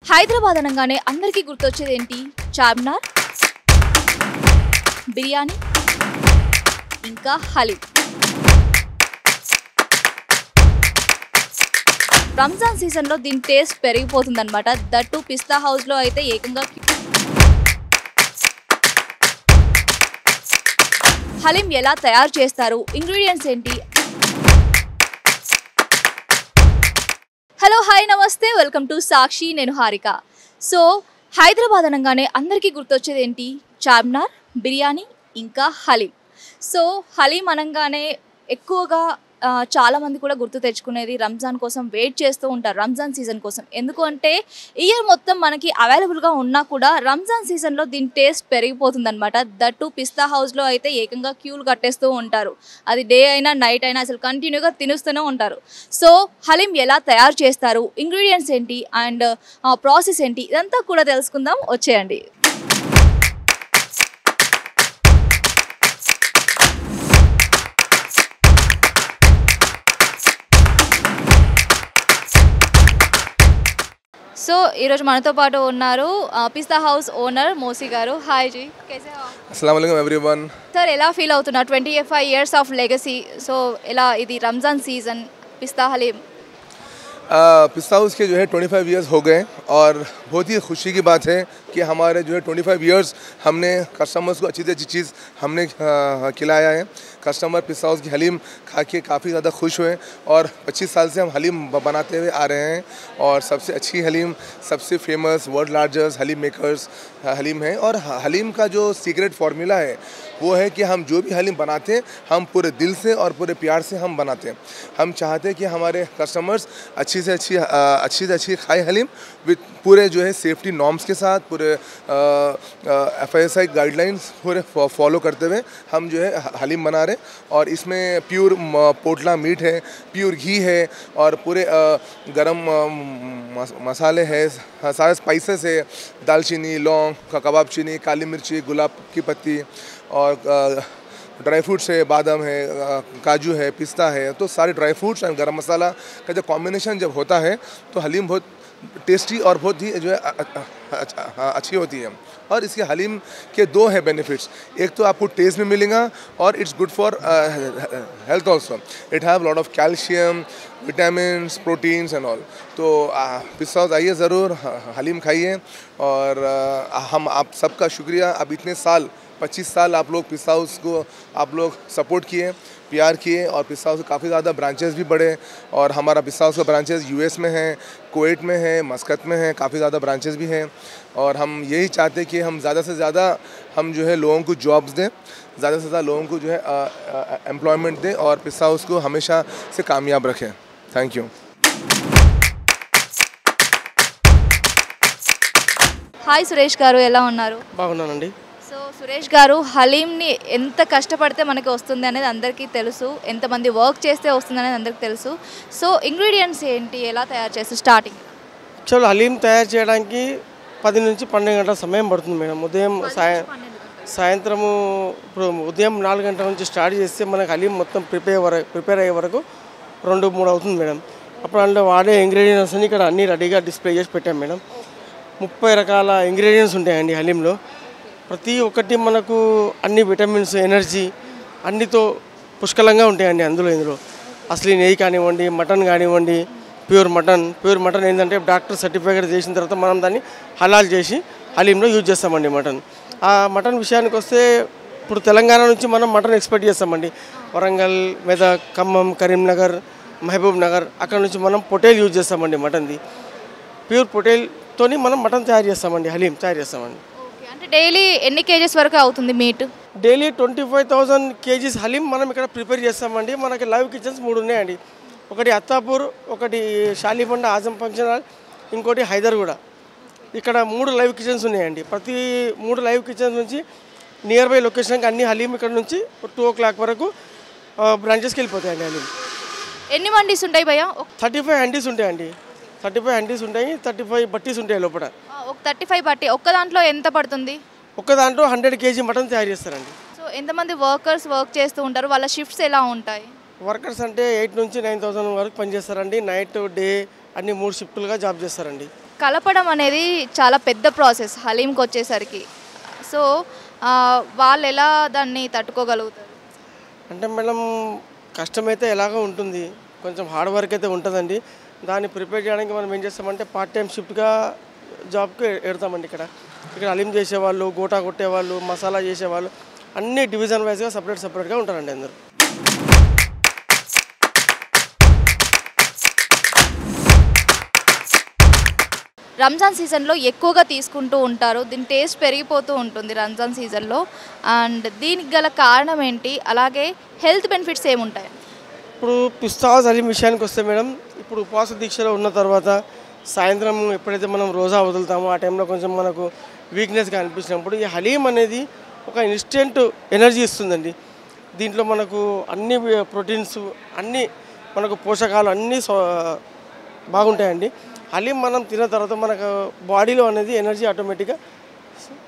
హైదరాబాద్ అనగానే అందరికీ గుర్తొచ్చేది ఏంటి? చార్మినార్, బిర్యానీ, ఇంకా హలీం. రంజాన్ సీజన్లో దీని టేస్ట్ పెరిగిపోతుందన్నమాట. దట్టు పిస్తా హౌస్లో అయితే ఏకంగా హలీం ఎలా తయారు చేస్తారు, ఇంగ్రీడియంట్స్ ఏంటి? హలో, హాయ్, నమస్తే, వెల్కమ్ టు సాక్షి. నేను హారిక. సో హైదరాబాద్ అనగానే అందరికీ గుర్తొచ్చేది ఏంటి? చార్మినార్, బిర్యానీ, ఇంకా హలీం. సో హలీం అనగానే ఎక్కువగా చాలామంది కూడా గుర్తు తెచ్చుకునేది రంజాన్ కోసం వెయిట్ చేస్తూ ఉంటారు, రంజాన్ సీజన్ కోసం. ఎందుకు అంటే ఇయర్ మొత్తం మనకి అవైలబుల్గా ఉన్నా కూడా రంజాన్ సీజన్లో దీని టేస్ట్ పెరిగిపోతుందన్నమాట. దట్టు పిస్తా హౌస్లో అయితే ఏకంగా క్యూలు కట్టేస్తూ ఉంటారు. అది డే అయినా నైట్ అయినా అసలు కంటిన్యూగా తినేస్తూనే ఉంటారు. సో హలీం ఎలా తయారు చేస్తారు, ఇంగ్రీడియంట్స్ ఏంటి అండ్ ప్రాసెస్ ఏంటి, ఇదంతా కూడా తెలుసుకుందాం. వచ్చేయండి. సో ఈరోజు మనతో పాటు ఉన్నారు పిస్తా హౌస్ ఓనర్ మోసీ గారు. హాయ్ జీ, कैसे हो? अस्सलाम वालेकुम एवरीवन. సార్, ఎలా ఫీల్ అవుతున్నారు? 25 years ఆఫ్ లెగసీ. సో ఎలా ఇది రంజాన్ సీజన్ పిస్తా హలీం? पिस्ता हाउस के जो है 25 इयर्स हो गए और बहुत ही खुशी की बात है कि हमारे जो है 25 इयर्स हमने कस्टमर्स को अच्छी से अच्छी चीज़ हमने खिलाया है. कस्टमर पिस्ता हाउस की हलीम खा के काफ़ी ज़्यादा खुश हुए और 25 साल से हम हलीम बनाते हुए आ रहे हैं और सबसे अच्छी हलीम, सबसे famous world largest haleem makers haleem है. और हलीम का जो सीक्रेट फार्मूला है वो है कि हम जो भी हलीम बनाते हैं हम पूरे दिल से और पूरे प्यार से हम बनाते हैं. हम चाहते हैं कि हमारे कस्टमर्स अच्छी से अच्छी खाए हलीम विद पूरे जो है सेफ्टी नॉर्म्स के साथ, पूरे FSI गाइडलाइंस पूरे फॉलो करते हुए हम जो है हलीम बना रहे हैं. और इसमें प्योर पोटला मीट है, प्योर घी है और पूरे गरम मसाले हैं, सारे स्पाइसेस है, दालचीनी, लौंग, कबाब चीनी, काली मिर्ची, गुलाब की पत्ती और ड्राई फ्रूट्स है, बादाम है, काजू है, पिस्ता है. तो सारे ड्राई फ्रूट्स और गरम मसाला का जब कॉम्बिनेशन जब होता है तो हलीम बहुत टेस्टी और बहुत ही जो है अच्छी होती है. और इसके हलीम के दो है बेनिफिट्स. एक तो आपको टेस्ट में मिलेगा और it's good for health also. It have lot of calcium, vitamins, proteins and all. तो पिस्ता हाउस आइए ज़रूर, हलीम खाइए. और हम आप सबका शुक्रिया. अब इतने साल 25 साल आप लोग पिस्ता हाउस को आप लोग सपोर्ट किए, प्यार किए और पिस्ता हाउस काफ़ी ज़्यादा ब्रांचेस भी बढ़े. और हमारा पिस्ता हाउस का ब्रांचेस US में हैं, कुवैत में है, मस्कत में है, काफ़ी ज़्यादा ब्रांचेस भी हैं. और हम यही चाहते हैं कि हम ज़्यादा से ज़्यादा हम जो है लोगों को जॉब्स दें, ज़्यादा से ज़्यादा लोगों को जो है एम्प्लॉयमेंट दें और पिस्ता हाउस को हमेशा से कामयाब रखें. Thank you. హాయ్ సురేష్ గారు, ఎలా ఉన్నారు? బాగున్నానండి. సో సురేష్ గారు, హలీంని ఎంత కష్టపడితే మనకి వస్తుంది అనేది అందరికీ తెలుసు, ఎంతమంది వర్క్ చేస్తే వస్తుంది అనేది అందరికీ తెలుసు. సో ఇంగ్రీడియంట్స్ ఏంటి, ఎలా తయారు చేస్తారు స్టార్టింగ్? యాక్చువల్ హలీం తయారు చేయడానికి 10 నుంచి 12 గంటల సమయం పడుతుంది మేడం. ఉదయం సాయంత్రము ఇప్పుడు ఉదయం 4 గంటల నుంచి స్టార్ట్ చేస్తే మనకి హలీం మొత్తం ప్రిపేర్ అయ్యే వరకు 2-3 అవుతుంది మేడం. అప్పుడు అందులో వాడే ఇంగ్రీడియంట్స్ అన్ని ఇక్కడ అన్నీ రెడీగా డిస్ప్లే చేసి పెట్టాం మేడం. 30 రకాల ఇంగ్రీడియంట్స్ ఉంటాయండి హలీంలో. ప్రతి ఒక్కటి మనకు అన్ని విటమిన్స్, ఎనర్జీ అన్నితో పుష్కలంగా ఉంటాయండి ఇందులో. అసలు నెయ్యి కానివ్వండి, మటన్ కానివ్వండి, ప్యూర్ మటన్ ఏంటంటే డాక్టర్ సర్టిఫికేట్ చేసిన తర్వాత మనం దాన్ని హలాల్ చేసి హలీంలో యూజ్ చేస్తామండి మటన్. ఆ మటన్ విషయానికి వస్తే ఇప్పుడు తెలంగాణ నుంచి మనం మటన్ ఎక్స్పెక్ట్ చేస్తామండి. వరంగల్, మెదక్, ఖమ్మం, కరీంనగర్, మహబూబ్ నగర్ అక్కడ నుంచి మనం పొటేల్ యూజ్ చేస్తామండి మటన్ది. ప్యూర్ పొటేల్తోని మనం మటన్ తయారు చేస్తామండి, హలీం తయారు చేస్తామండి. అంటే డైలీ ఎన్ని కేజెస్ వరకు అవుతుంది మీట్? డైలీ 25,000 kgs హలీం మనం ఇక్కడ ప్రిపేర్ చేస్తామండి. మనకి లైవ్ కిచెన్స్ 3 ఉన్నాయండి. ఒకటి అత్తాపూర్, ఒకటి షాలిబండ ఆజం ఫంక్షన్ హాల్, ఇంకోటి హైదర్గూడ. ఇక్కడ 3 లైవ్ కిచెన్స్ ఉన్నాయండి. ప్రతి 3 లైవ్ కిచెన్స్ నుంచి నియర్ బై లొకేషన్కి అన్ని హలీం ఇక్కడ నుంచి 2 o'clock వరకు బ్రాంచెస్కి వెళ్ళిపోతాయండి హలీం. ఎన్ని మండీస్ ఉంటాయి భయ్య? 35 హండీస్ ఉంటాయండి. 35 హండీస్ ఉంటాయి, 35 బట్టీస్ ఉంటాయి లోపల. ఒక 35 బట్టి ఒక్క దాంట్లో ఎంత పడుతుంది? ఒక్క దాంట్లో 100 kg మటన్ తయారు చేస్తారండి. సో ఎంతమంది వర్కర్స్ వర్క్ చేస్తూ ఉంటారు, వాళ్ళ షిఫ్ట్స్ ఎలా ఉంటాయి? వర్కర్స్ అంటే 8 నుంచి 9,000 వరకు పనిచేస్తారండి. నైట్ డే అన్ని 3 షిఫ్టులుగా జాబ్ చేస్తారండి. కలపడం అనేది చాలా పెద్ద ప్రాసెస్ హలీంకి వచ్చేసరికి. సో వాళ్ళు ఎలా దాన్ని తట్టుకోగలుగుతారు? అంటే మేడం కష్టమైతే ఎలాగో ఉంటుంది, కొంచెం హార్డ్ వర్క్ అయితే ఉంటుందండి. దాన్ని ప్రిపేర్ చేయడానికి మనం ఏం చేస్తామంటే పార్ట్ టైం షిఫ్ట్గా జాబ్కి ఎడతామండి. ఇక్కడ హలీం చేసేవాళ్ళు, గోటా కొట్టేవాళ్ళు, మసాలా చేసేవాళ్ళు అన్ని డివిజన్ వైజ్గా సపరేట్గా ఉంటారండి అందరూ. రంజాన్ సీజన్లో ఎక్కువగా తీసుకుంటూ ఉంటారు. దీని టేస్ట్ పెరిగిపోతూ ఉంటుంది రంజాన్ సీజన్లో. అండ్ దీనికి గల కారణం ఏంటి, అలాగే హెల్త్ బెనిఫిట్స్ ఏముంటాయి? ఇప్పుడు పిస్తాస్ హలీం విషయానికి వస్తే మేడం, ఇప్పుడు ఉపవాస దీక్షలో ఉన్న తర్వాత సాయంత్రం ఎప్పుడైతే మనం రోజా వదులుతామో ఆ టైంలో కొంచెం మనకు వీక్నెస్గా అనిపించినప్పుడు ఈ హలీం అనేది ఒక ఇన్స్టెంట్ ఎనర్జీ ఇస్తుందండి. దీంట్లో మనకు అన్ని ప్రోటీన్స్, అన్ని మనకు పోషకాలు అన్నీ బాగుంటాయండి. హలీం మనం తిన్న తర్వాత మనకు బాడీలో అనేది ఎనర్జీ ఆటోమేటిక్గా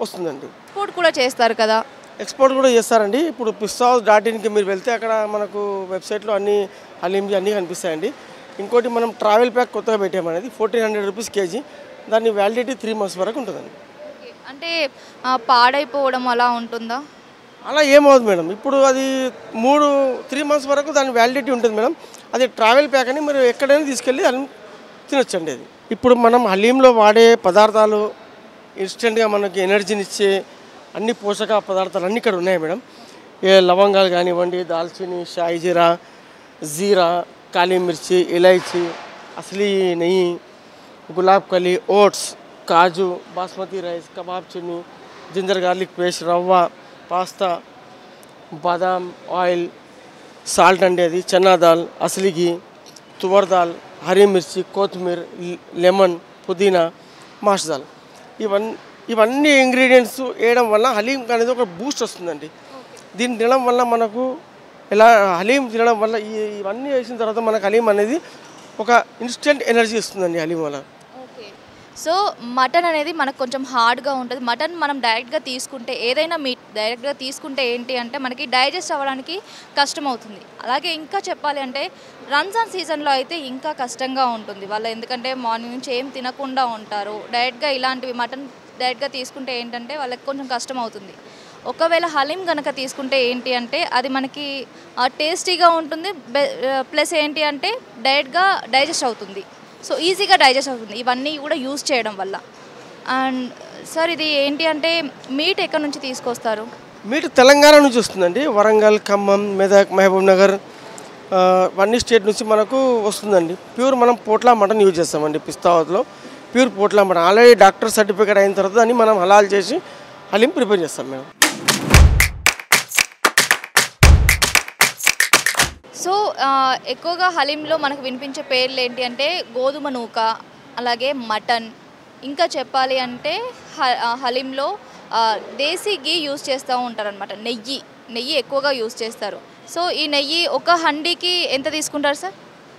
వస్తుందండి. ఎక్స్పోర్ట్ కూడా చేస్తారు కదా? ఎక్స్పోర్ట్ కూడా చేస్తారండి. ఇప్పుడు pistahouse.inకి మీరు వెళ్తే అక్కడ మనకు వెబ్సైట్లో అన్ని హలీంకి అన్నీ కనిపిస్తాయండి. ఇంకోటి మనం ట్రావెల్ ప్యాక్ కొత్తగా పెట్టామనేది 1400 రూపీస్ కేజీ. దాని వ్యాలిడిటీ 3 months వరకు ఉంటుందండి. అంటే పాడైపోవడం అలా ఉంటుందా? అలా ఏమవుతుంది మేడం, ఇప్పుడు అది 3 months వరకు దాని వ్యాలిడిటీ ఉంటుంది మేడం. అది ట్రావెల్ ప్యాక్ అని మీరు ఎక్కడైనా తీసుకెళ్ళి అది తినొచ్చండి. అది ఇప్పుడు మనం హలీంలో వాడే పదార్థాలు ఇన్స్టెంట్గా మనకి ఎనర్జీనిచ్చే అన్ని పోషక పదార్థాలు అన్నీ ఇక్కడ ఉన్నాయి మేడం. లవంగాలు కానివ్వండి, దాల్చిని, షాయి జీరా, కాళీ మిర్చి, ఇలైచి, అసలీ నెయ్యి, గులాబ్ కలి, ఓట్స్, కాజు, బాస్మతి రైస్, కబాబ్ చిన్ని, జింజర్ గార్లిక్ పేస్ట్, రవ్వ, పాస్తా, బాదాం ఆయిల్, సాల్ట్ అండి, అది చన్నా దాల్, అసలీ ఘీ, తువర్ దాల్, హరీ మిర్చి, కొత్తిమీర, లెమన్, పుదీనా, మాష్ దాల్, ఇవన్నీ ఇంగ్రీడియంట్స్ వేయడం వల్ల హలీం అనేది ఒక బూస్ట్ వస్తుందండి. దీన్ని తినడం వల్ల మనకు హలీం తినడం వల్ల ఇవన్నీ వేసిన తర్వాత మనకు హలీం అనేది ఒక ఇన్స్టెంట్ ఎనర్జీ ఇస్తుందండి హలీం వల్ల. ఓకే. సో మటన్ అనేది మనకు కొంచెం హార్డ్గా ఉంటుంది. మటన్ మనం డైరెక్ట్గా తీసుకుంటే, ఏదైనా మీట్ డైరెక్ట్గా తీసుకుంటే ఏంటి అంటే మనకి డైజెస్ట్ అవ్వడానికి కష్టం అవుతుంది. అలాగే ఇంకా చెప్పాలి అంటే రంజాన్ సీజన్లో అయితే ఇంకా కష్టంగా ఉంటుంది వాళ్ళు, ఎందుకంటే మార్నింగ్ నుంచి ఏం తినకుండా ఉంటారు. డైరెక్ట్గా ఇలాంటివి మటన్ డైరెక్ట్గా తీసుకుంటే ఏంటంటే వాళ్ళకి కొంచెం కష్టం అవుతుంది. ఒకవేళ హలీం కనుక తీసుకుంటే ఏంటి అంటే అది మనకి టేస్టీగా ఉంటుంది, ప్లస్ ఏంటి అంటే డైరెక్ట్గా డైజెస్ట్ అవుతుంది. సో ఈజీగా డైజెస్ట్ అవుతుంది ఇవన్నీ కూడా యూజ్ చేయడం వల్ల. అండ్ సార్ ఇది ఏంటి అంటే మీట్ ఎక్కడి నుంచి తీసుకొస్తారు? మీట్ తెలంగాణ నుంచి వస్తుందండి. వరంగల్, ఖమ్మం, మెదక్, మహబూబ్ నగర్ అన్ని స్టేట్ నుంచి మనకు వస్తుందండి. ప్యూర్ మనం పోట్లా మటన్ యూజ్ చేస్తామండి. పిస్తావత్లో ప్యూర్ పోట్లా మటన్ ఆల్రెడీ డాక్టర్ సర్టిఫికేట్ అయిన తర్వాత దాన్ని మనం హలాల్ చేసి హలీం ప్రిపేర్ చేస్తాం మేము. సో ఎక్కువగా హలీంలో మనకు వినిపించే పేర్లు ఏంటి అంటే గోధుమ నూక, అలాగే మటన్, ఇంకా చెప్పాలి అంటే హలీంలో దేశీ గీ యూజ్ చేస్తూ ఉంటారనమాట. నెయ్యి ఎక్కువగా యూజ్ చేస్తారు. సో ఈ నెయ్యి ఒక హండీకి ఎంత తీసుకుంటారు సార్?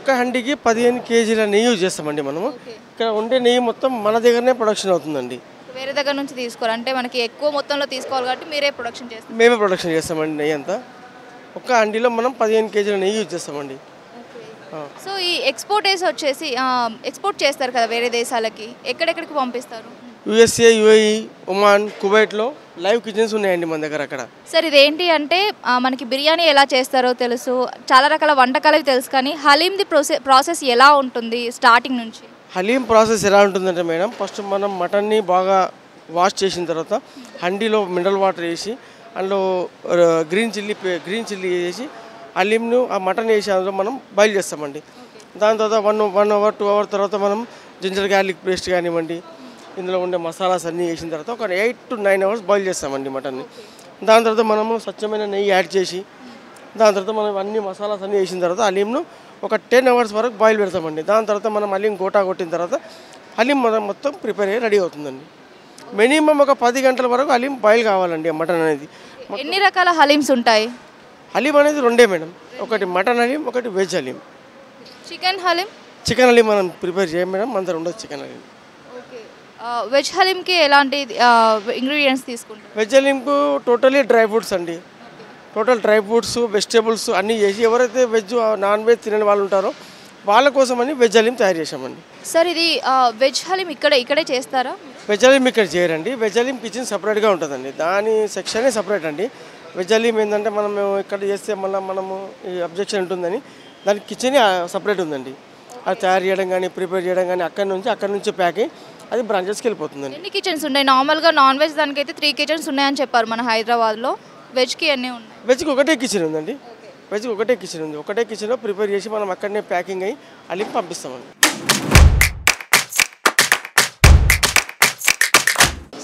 ఒక హండీకి 15 kg నెయ్యి యూజ్ చేస్తామండి మనము. ఇక్కడ ఉండే నెయ్యి మొత్తం మన దగ్గరనే ప్రొడక్షన్ అవుతుందండి. వేరే దగ్గర నుంచి తీసుకోవాలి అంటే మనకి ఎక్కువ మొత్తంలో తీసుకోవాలి కాబట్టి మీరే ప్రొడక్షన్ చేస్తారు? మేమే ప్రొడక్షన్ చేస్తామండి. నెయ్యి అంతా ఒక హండీలో మనం 15 kg నెయ్యి యూజ్ చేస్తామండి. సో ఈ ఎక్స్పోర్టర్స్ వచ్చేసి ఎక్స్పోర్ట్ చేస్తారు కదా వేరే దేశాలకి, ఎక్కడెక్కడికి పంపిస్తారు? USA, UAE, ఒమాన్, కువైట్లో లైవ్ కిచెన్స్ ఉన్నాయండి మన దగ్గర అక్కడ. సార్ ఇదేంటి అంటే మనకి బిర్యానీ ఎలా చేస్తారో తెలుసు, చాలా రకాల వంటకాలు తెలుసు, కానీ హలీంది ప్రాసెస్ ఎలా ఉంటుంది స్టార్టింగ్ నుంచి? హలీం ప్రాసెస్ ఎలా ఉంటుందంటే మేడం, ఫస్ట్ మనం మటన్ని బాగా వాష్ చేసిన తర్వాత హండీలో మినరల్ వాటర్ వేసి అందులో గ్రీన్ చిల్లీ వేసి హలీంను ఆ మటన్ వేసి అందులో మనం బాయిల్ చేస్తామండి. దాని తర్వాత 1 hour 2 hours తర్వాత మనం జింజర్ గార్లిక్ పేస్ట్ కానివ్వండి, ఇందులో ఉండే మసాలాస్ అన్నీ వేసిన తర్వాత ఒక 8 to 9 hours బాయిల్ చేస్తామండి మటన్ని. దాని తర్వాత మనము స్వచ్ఛమైన నెయ్యి యాడ్ చేసి దాని తర్వాత మనం అన్ని మసాలాస్ అన్నీ వేసిన తర్వాత హలీంను ఒక 10 hours వరకు బాయిల్ పెడతామండి. దాని తర్వాత మనం హలీం గోటా కొట్టిన తర్వాత హలీం మొత్తం ప్రిపేర్ అయ్యి రెడీ అవుతుందండి. మినిమం ఒక 10 గంటల వరకు హలీం బాయిల్ కావాలండి మటన్ అనేది. ఎన్ని రకాల హలీమ్స్ ఉంటాయి? హలీం అనేది 2 మేడం, ఒకటి మటన్ హలీం, ఒకటి వెజ్ హలీం. చికెన్ హలీం మనం ప్రిపేర్ చేయం మేడం, మన దగ్గర ఉండదు చికెన్ హలీం. వెజ్ హలీంకి ఎలాంటి ఇంగ్రీడియంట్స్ తీసుకుంటారు? వెజ్ హలీంకు టోటలీ డ్రై ఫ్రూట్స్ అండి. టోటల్ డ్రై ఫ్రూట్స్, వెజిటేబుల్స్ అన్నీ చేసి ఎవరైతే వెజ్ నాన్ వెజ్ తినని వాళ్ళు ఉంటారో వాళ్ళ కోసం అని వెజ్ హలీం తయారు చేసామండి. సార్ ఇది వెజ్ హలీం ఇక్కడే చేస్తారా? వెజ్ హలీం ఇక్కడ చేయరండి. వెజ్ హలీం కిచెన్ సపరేట్గా ఉంటుందండి, దాని సెక్షనే సపరేట్ అండి. వెజ్ హలీం ఏంటంటే మనం ఇక్కడ చేస్తే మళ్ళీ మనము ఈ అబ్జెక్షన్ ఉంటుందని దానికి కిచెనే సపరేట్ ఉందండి. అది తయారు చేయడం కానీ ప్రిపేర్ చేయడం కానీ అక్కడ నుంచి ప్యాకింగ్ అది బ్రాంచెస్కి వెళ్ళిపోతుందండి. ఎన్ని కిచెన్స్ ఉన్నాయి? నార్మల్గా నాన్ వెజ్ దానికైతే 3 కిచెన్స్ ఉన్నాయని చెప్పారు మన హైదరాబాద్లో. వెజ్కి ఎన్ని ఉన్నాయి? వెజ్కి ఒకటే కిచెన్ ఉందండి. వెజ్కి ఒకటే కిచెన్ ఉంది. ఒకటే కిచెన్లో ప్రిపేర్ చేసి మనం అక్కడనే ప్యాకింగ్ అయ్యి అలిపి పంపిస్తామండి.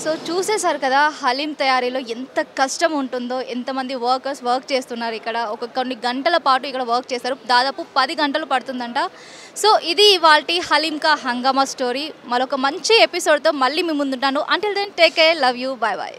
సో చూసేశారు కదా హలీం తయారీలో ఎంత కష్టం ఉంటుందో, ఎంతమంది వర్కర్స్ వర్క్ చేస్తున్నారు ఇక్కడ. కొన్ని గంటల పాటు ఇక్కడ వర్క్ చేస్తారు, దాదాపు 10 గంటలు పడుతుందంట. సో ఇది ఇవాల్టి హలీం కా హంగామా స్టోరీ. మరొక మంచి ఎపిసోడ్తో మళ్ళీ మీ ముందుంటాను. Until then take care, love you, bye bye.